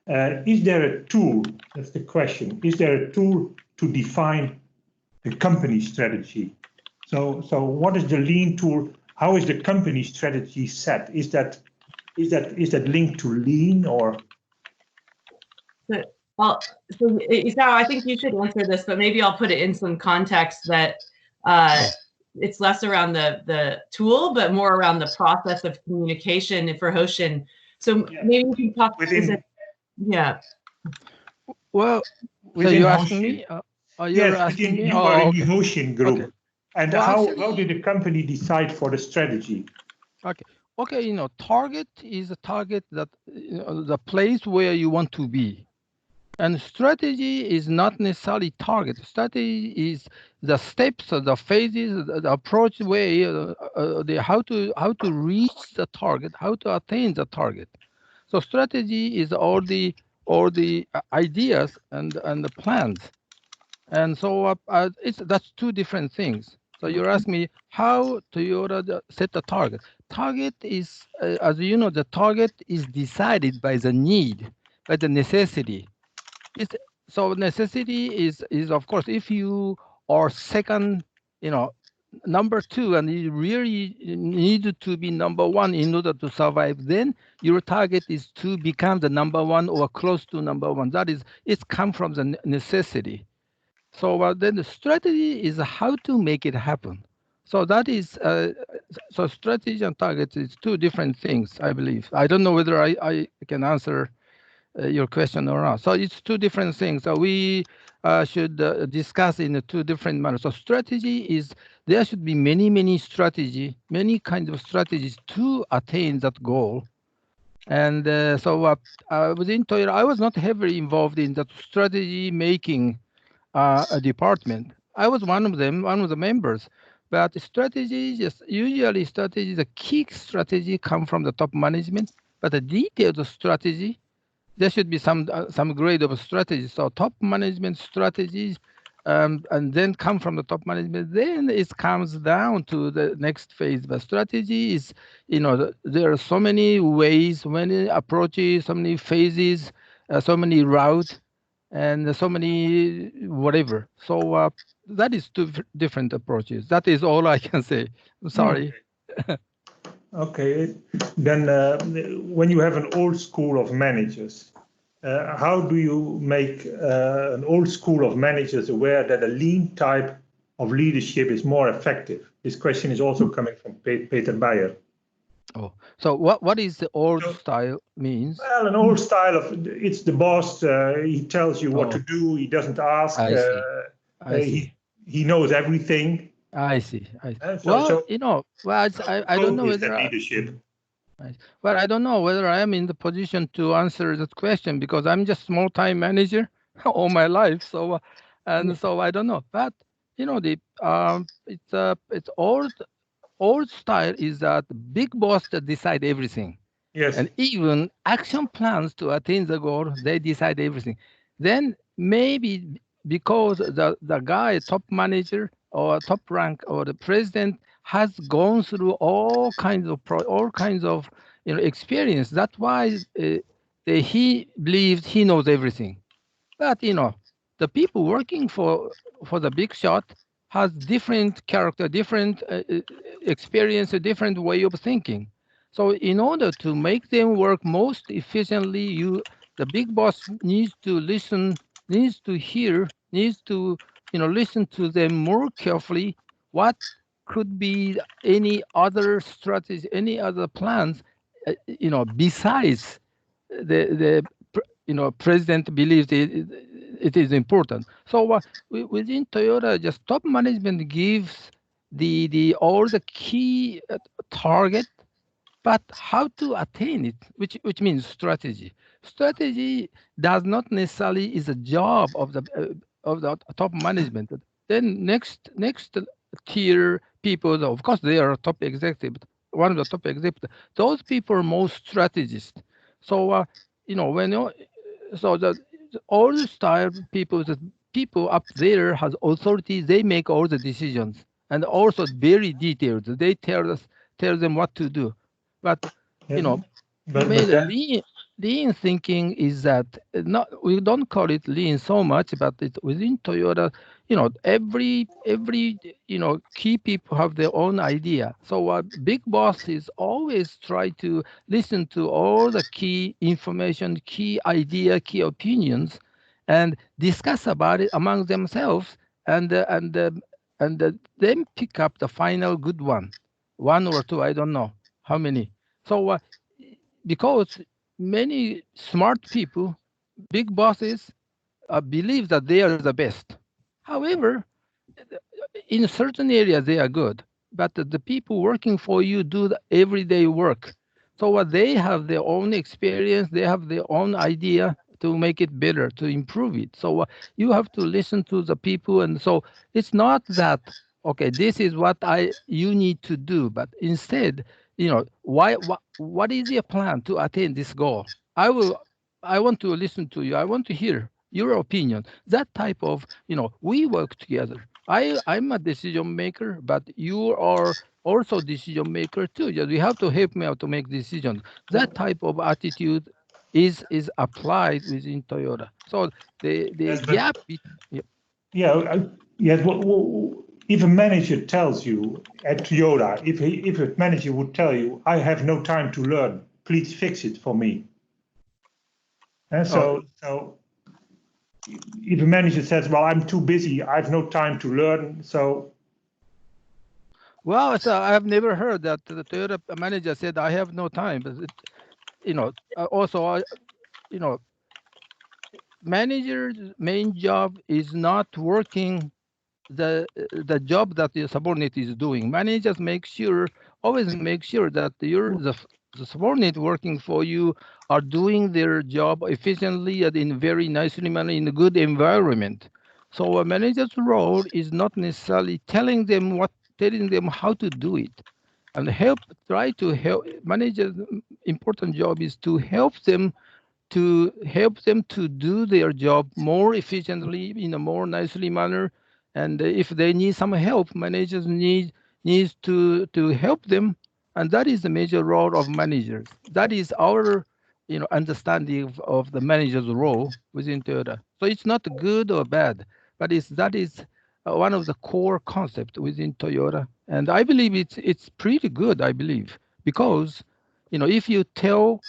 Is there a tool? That's the question. Is there a tool to define the company strategy? So what is the Lean tool? How is the company strategy set? Is that linked to Lean, or? Well, so Isao, I think you should answer this, but maybe I'll put it in some context that it's less around the tool, but more around the process of communication for Hoshin. So maybe we can talk within. Yeah. Well, so you're asking me? Yes, asking me? You are in the Hoshin group. Okay. And well, how did the company decide for the strategy? Okay, target is a target that the place where you want to be. And strategy is not necessarily target. Strategy is the steps, the phases, the approach way, how to reach the target, how to attain the target. So strategy is all the ideas and the plans. And so that's two different things. So you're asking me how Toyota set the target. target is, as you know, the target is decided by the need, by the necessity. It's, so necessity is of course, if you are second, you know, number two, and you really need to be number one in order to survive, then your target is to become the number one or close to number one. That is, it's come from the necessity. So then the strategy is how to make it happen. So that is, so strategy and targets is two different things, I believe. I don't know whether I can answer your question or not. So it's two different things. So we should discuss in a two different manners. So strategy is, there should be many strategy, many kinds of strategies to attain that goal. And within Toyota, I was not heavily involved in that strategy making a department. I was one of them, one of the members. But strategy, just usually strategy, the key strategy come from the top management, but the details of strategy, there should be some grade of strategy. So top management strategies, and then come from the top management. Then it comes down to the next phase. The strategy is, you know, there are so many ways, many approaches, so many phases, so many routes, and so many whatever. So that is two different approaches. That is all I can say. I'm sorry. Okay, then when you have an old school of managers, how do you make an old school of managers aware that a lean type of leadership is more effective? This question is also coming from Peter Bayer. Oh, so what is the old style means? Well, an old style of, it's the boss, he tells you what to do, he doesn't ask, I see. he knows everything. I see. Well, you know, well, I don't know whether leadership. Well, I don't know whether I am in the position to answer that question, because I'm just small-time manager all my life. So, so I don't know. But you know, the it's old style is that big boss that decide everything. Yes. And even action plans to attain the goal, they decide everything. Then maybe because the guy, top manager or top rank or the president has gone through all kinds of experience. That's why he believes he knows everything. But you know, the people working for the big shot has different character, different experience, a different way of thinking. So in order to make them work most efficiently, the big boss needs to listen, needs to hear, needs to listen to them more carefully. What could be any other strategy, any other plans, besides the president believes it is important. So within Toyota, just top management gives the all the key target, but how to attain it, which means strategy. Strategy does not necessarily is a job of the top management. Then next tier people, of course, they are top executive. One of the top executives. Those people are most strategists. So so the all the style people, the people up there has authority. They make all the decisions, and also very detailed. They tell them what to do. But lean thinking is that we don't call it lean so much, but it's within Toyota. Every key people have their own idea. So a big boss is always try to listen to all the key information, key idea, key opinions, and discuss about it among themselves, and then pick up the final good one or two. I don't know how many. So because many smart people, big bosses, believe that they are the best. However, in certain areas they are good, but the people working for you do the everyday work. So what they have their own experience, they have their own idea to make it better, to improve it. So you have to listen to the people, and so it's not that okay, this is what you need to do, but instead, what is your plan to attain this goal? I want to listen to you. I want to hear your opinion. That type of, we work together. I'm a decision maker, but you are also decision maker too. Yeah, you have to help me out to make decisions. That type of attitude is applied within Toyota. So the Yes, but gap. Yeah. yeah, yes. If a manager tells you at Toyota, if a manager would tell you, "I have no time to learn, please fix it for me," and Oh, so if a manager says, "Well, I'm too busy, I have no time to learn," so well, so I have never heard that the Toyota manager said, "I have no time." But also, manager's main job is not working the job that the subordinate is doing. Managers always make sure that the subordinate working for you are doing their job efficiently and in very nicely manner in a good environment. So a manager's role is not necessarily telling them how to do it, and try to help. Managers' important job is to help them to do their job more efficiently in a more nicely manner. And if they need some help, managers needs to help them. And that is the major role of managers. That is our understanding of the manager's role within Toyota. So it's not good or bad, but that is one of the core concepts within Toyota. And I believe it's pretty good, I believe, because if you tell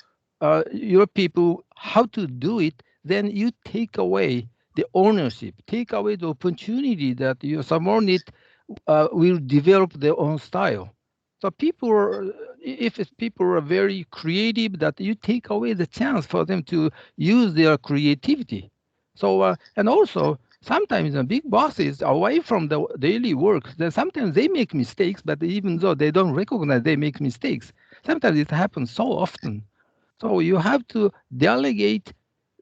your people how to do it, then you take away the ownership, take away the opportunity that your subordinate will develop their own style. So if people are very creative, that you take away the chance for them to use their creativity. So and also sometimes the big bosses away from the daily work, then sometimes they make mistakes, but even though they don't recognize they make mistakes, sometimes it happens so often. So you have to delegate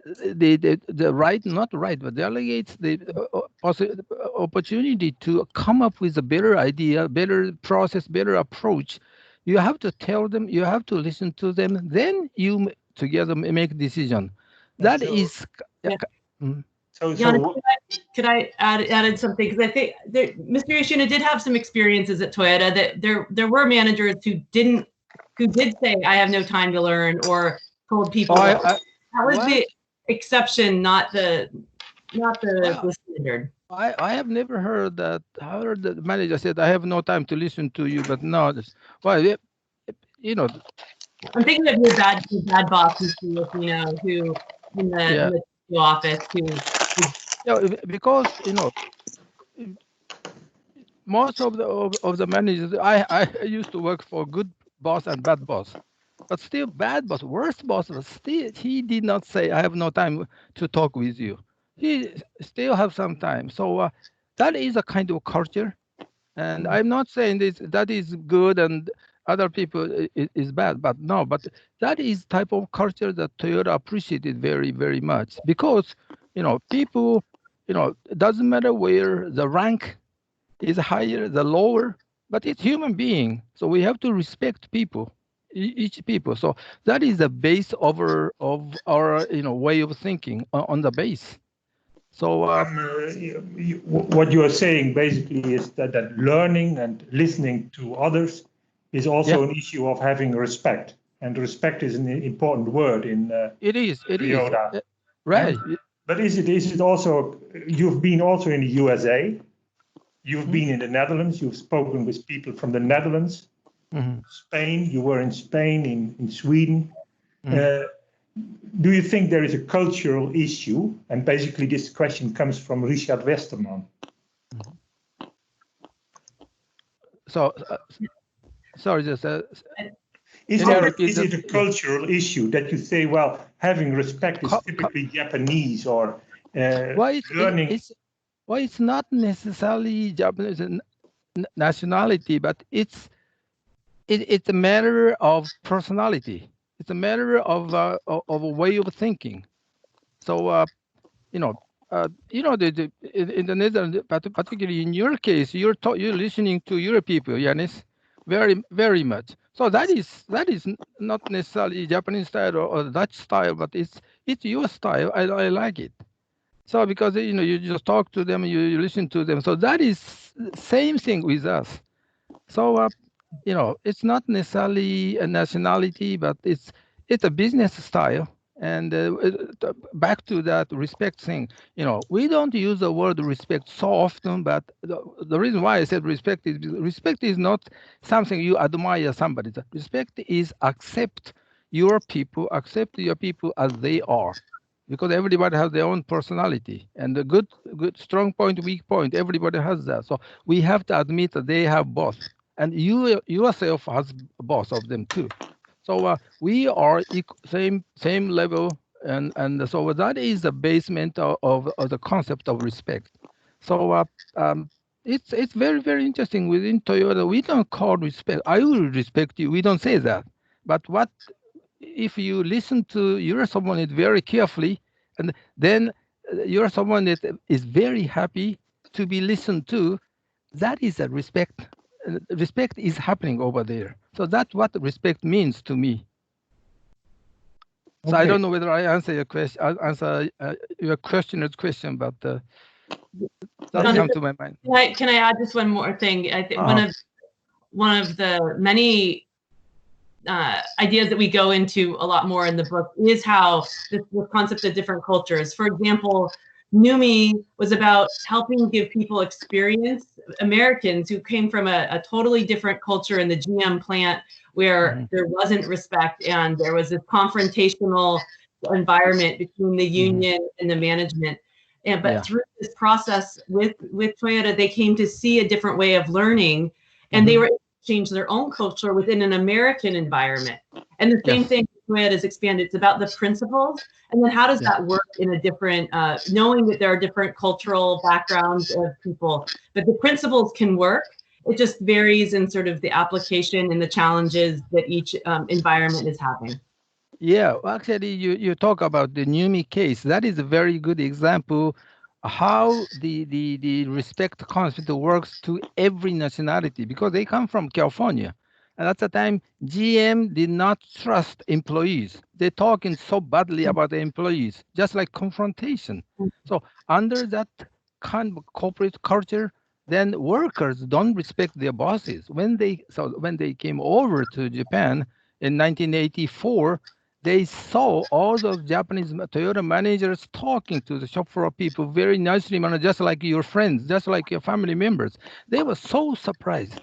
the right, not right, but delegates the opportunity to come up with a better idea, better process, better approach. You have to tell them, you have to listen to them, then you together make decision. That so is. Yeah. Mm. Jannes, could I add something? Because I think Mr. Yoshino did have some experiences at Toyota that there were managers who did say, "I have no time to learn," or told people that was the exception, not the standard. I have never heard that. I heard the manager said, "I have no time to listen to you," but no, well, I'm thinking of your bad boss, Mr. Yoshino, who in the office because most of the managers, I used to work for good boss and bad boss, but still bad boss, worst boss, but still he did not say, "I have no time to talk with you." He still have some time. So that is a kind of culture, and I'm not saying that is good and other people is bad, but no, but that is type of culture that Toyota appreciated very, very much, because people, it doesn't matter where the rank is higher, the lower, but it's human being. So we have to respect people, each people. So that is the base of our way of thinking on the base. So what you are saying basically is that learning and listening to others is also an issue of having respect, and respect is an important word in Toyota. Right. But is it also, you've been also in the USA, you've been in the Netherlands, you've spoken with people from the Netherlands, Spain, you were in Spain, in Sweden. Do you think there is a cultural issue? And basically this question comes from Richard Westerman. So, sorry, just is it a cultural issue that you say, well, having respect is typically Japanese, or learning? Well, it's not necessarily Japanese nationality, but it's a matter of personality. It's a matter of a way of thinking. So in the Netherlands, particularly in your case, you're listening to your people, Jannes, very, very much. So that is not necessarily Japanese style or Dutch style, but it's your style. I like it. So because you just talk to them, you listen to them. So that is same thing with us. So it's not necessarily a nationality, but it's a business style. And back to that respect thing, we don't use the word respect so often, but the reason why I said respect is because respect is not something you admire somebody. The respect is accept your people as they are, because everybody has their own personality and the good, strong point, weak point. Everybody has that. So we have to admit that they have both, and you yourself has both of them too. So we are same level, and so that is the basement of the concept of respect. So it's very, very interesting. Within Toyota, we don't call respect. I will respect you. We don't say that. But what if you listen to you're someone that very carefully, and then you're someone that is very happy to be listened to? That is a respect. Respect is happening over there. So that's what respect means to me. So I don't know whether I answer your question, your questioner's question, but that comes to my mind. Can I add just one more thing? I think one of the many ideas that we go into a lot more in the book is how this concept of different cultures. For example, Numi was about helping give people experience, Americans who came from a totally different culture in the GM plant where there wasn't respect and there was this confrontational environment between the union and the management. But through this process with Toyota, they came to see a different way of learning, and they were able to change their own culture within an American environment. And the same thing Toyota has expanded. It's about the principles, and then how does that work in a different, knowing that there are different cultural backgrounds of people, but the principles can work. It just varies in sort of the application and the challenges that each environment is having. Yeah, well, actually, you talk about the Numi case. That is a very good example how the respect concept works to every nationality, because they come from California. And at the time, GM did not trust employees. They're talking so badly about the employees, just like confrontation. So under that kind of corporate culture, then workers don't respect their bosses. When they came over to Japan in 1984, they saw all those Japanese Toyota managers talking to the shop floor people very nicely, just like your friends, just like your family members. They were so surprised.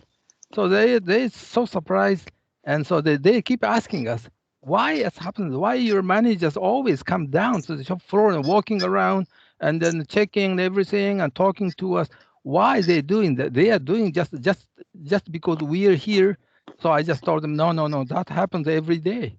So they so surprised, and so they keep asking us, why it happens? Why your managers always come down to the shop floor and walking around and then checking everything and talking to us? Why are they doing that? They are doing just because we are here. So I just told them, no, that happens every day.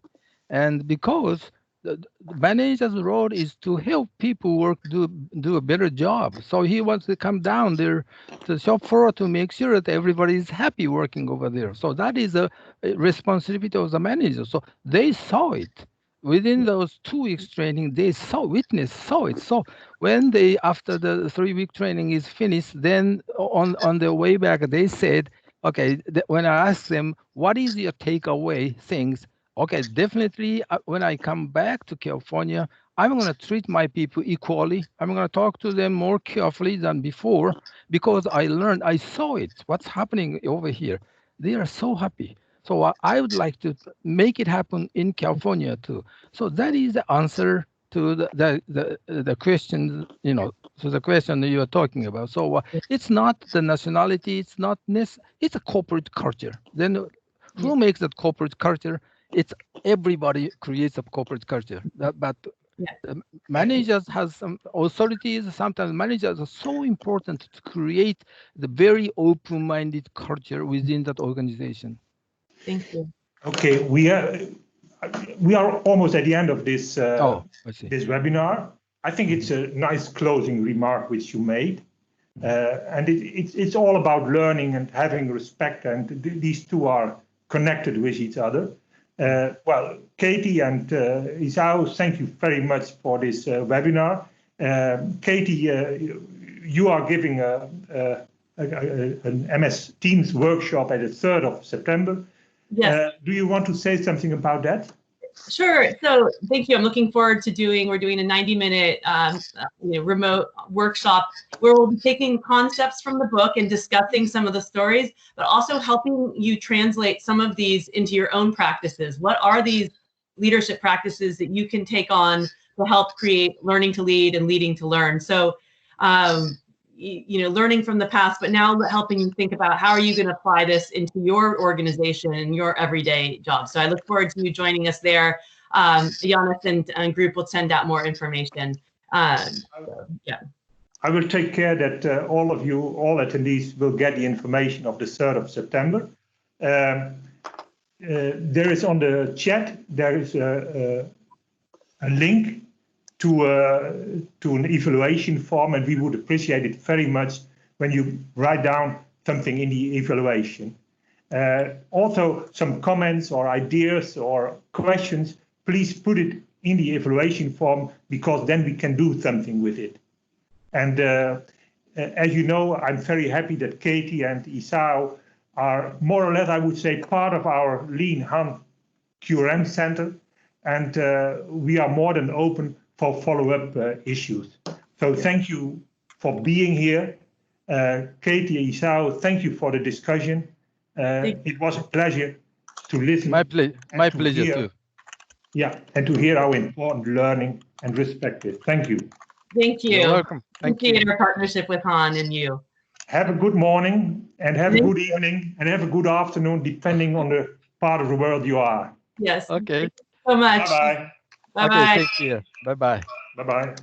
And because the manager's role is to help people do a better job. So he wants to come down there to the shop floor to make sure that everybody is happy working over there. So that is a responsibility of the manager. So they saw it. Within those 2 weeks training, they saw it. So when after the 3-week training is finished, then on their way back, they said, okay, when I asked them, what is your takeaway things? Okay, definitely when I come back to California, I'm going to treat my people equally. I'm going to talk to them more carefully than before, because I saw it, what's happening over here. They are so happy. So I would like to make it happen in California too. So that is the answer to the question, to the question that you are talking about. So it's not the nationality, it's a corporate culture. Then who makes that corporate culture? It's everybody creates a corporate culture. But managers has some authorities. Sometimes managers are so important to create the very open-minded culture within that organization. Thank you. Okay, we are almost at the end of this this webinar. I think it's a nice closing remark which you made, and it's all about learning and having respect, and these two are connected with each other. Well, Katie and Isao, thank you very much for this webinar. Katie, you are giving an MS Teams workshop at the 3rd of September. Yes. Do you want to say something about that? Sure. So thank you. I'm looking forward to we're doing a 90-minute remote workshop where we'll be taking concepts from the book and discussing some of the stories, but also helping you translate some of these into your own practices. What are these leadership practices that you can take on to help create learning to lead and leading to learn? So, learning from the past, but now helping you think about how are you going to apply this into your organization and your everyday job. So I look forward to you joining us there. Jannes and group will send out more information. Yeah. I will take care that all attendees will get the information of the 3rd of September. There is on the chat, there is a link to an evaluation form, and we would appreciate it very much when you write down something in the evaluation. Also, some comments or ideas or questions, please put it in the evaluation form, because then we can do something with it. And as you know, I'm very happy that Katie and Isao are more or less, I would say, part of our Lean HAN QRM Center, and we are more than open for follow-up issues. So thank you for being here. Katie, Isao, thank you for the discussion. It was a pleasure to listen. My pleasure too. Yeah, and to hear how important learning and respect is. Thank you. Thank you. You're welcome. Thank you. Appreciate our partnership with Han and you. Have a good morning, and have a good evening, and have a good afternoon, depending on the part of the world you are. Yes. Okay. Thank you so much. Bye-bye. Bye-bye. Okay, take care. Bye-bye. Bye-bye.